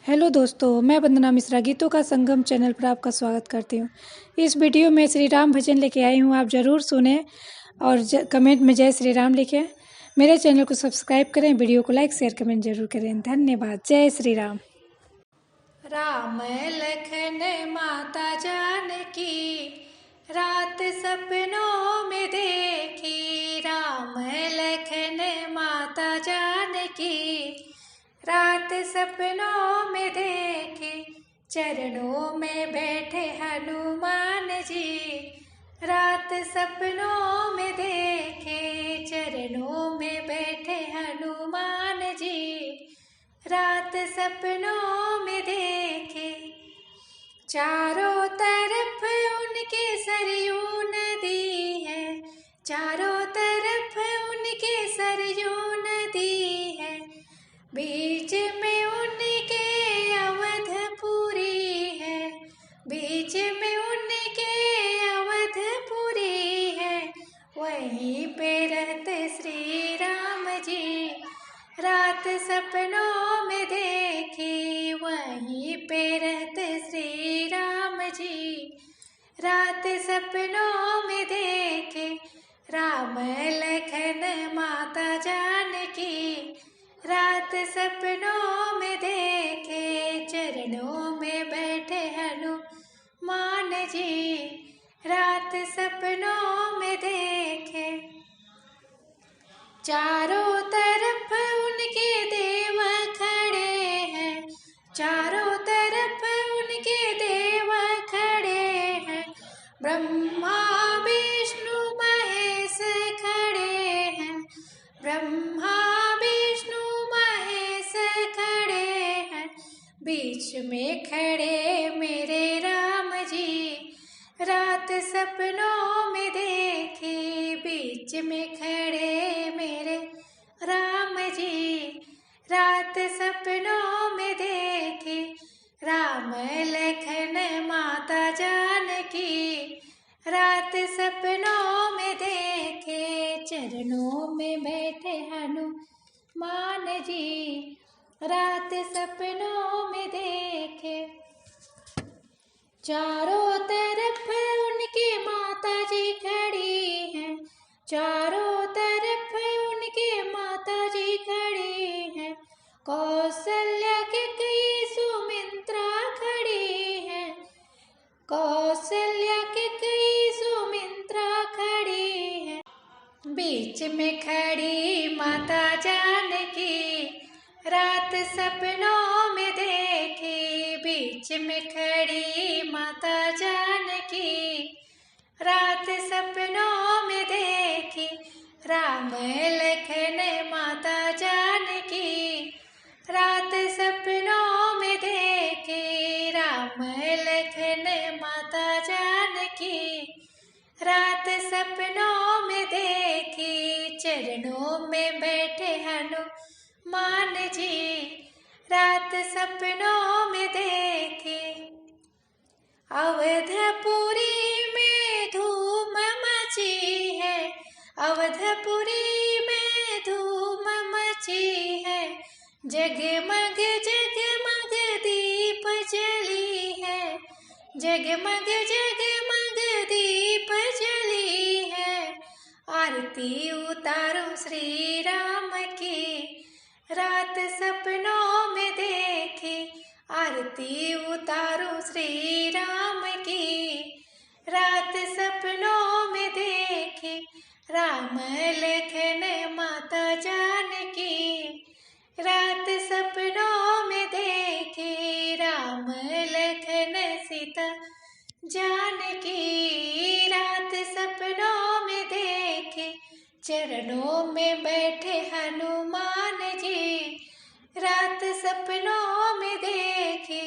Hello दोस्तों, मैं वंदना मिश्रा गीतों का संगम चैनल पर आपका स्वागत करती हूँ। इस वीडियो में श्री राम भजन लेके आई हूँ, आप ज़रूर सुने और कमेंट में जय श्री राम लिखें। मेरे चैनल को सब्सक्राइब करें, वीडियो को लाइक शेयर कमेंट जरूर करें। धन्यवाद। जय श्री राम। राम लखन माता जानकी रात सपनों में देखी। राम लखन माता जानकी रात सपनों में देखे। चरणों में बैठे हनुमान जी रात सपनों में देखे। चरणों में बैठे हनुमान जी रात सपनों में देखे। चारों तरफ उनके सरयू नदी है, चारों तरफ उनके सरयू नदी है। बीच में उनके अवधपुरी है, बीच में उनके अवधपुरी है। वहीं पे रहते श्री राम जी रात सपनों में देखी। वहीं पे रहते श्री राम जी रात सपनों में देखे। राम लखन माता जानकी रात सपनों में देखे। चरणों में बैठे हनुमान जी रात सपनों में देखे। चारों तरफ उनके देव खड़े हैं, चारों तरफ उनके देव खड़े हैं। ब्रह्मा विष्णु महेश खड़े हैं, ब्रह्मा विष्णु महेश खड़े हैं। बीच में खड़े मेरे राम जी रात सपनों में देखे। बीच में खड़े मेरे राम जी रात सपनों में देखे। राम लखन माता जानकी रात सपनों में देखे। चरणों में बैठे हनुमान जी रात सपनों में देखे। चारों तरफ उनके माता जी खड़ी हैं, चारों तरफ उनके माता जी खड़ी हैं। कौशल्या के कई सुमित्रा खड़ी हैं, कौशल्या के कई सुमित्रा खड़ी हैं। बीच में खड़ी माता जानकी रात सपनों में देखी। बीच में खड़ी माता जानकी रात सपनों में देखी। राम लखन माता जानकी रात सपनों में देखे। राम लखन माता जानकी रात सपनों में देखी। चरणों में बैठे हनुमान जी रात सपनों में देखे। अवधपुरी में धूम मची है, अवधपुरी में धूम मची है। जगमग जगमग दीप जली है, जगमग जगमग दीप जली है। आरती उतारो श्री राम की रात सपनों में देखे। आरती उतारो श्री राम की रात सपनों में देखे। राम लखन माता जानकी रात सपनों में देखे। राम लखन सीता जानकी रात सपनों में देखे। चरणों में बैठे हनुमान जी रात सपनों में देखे।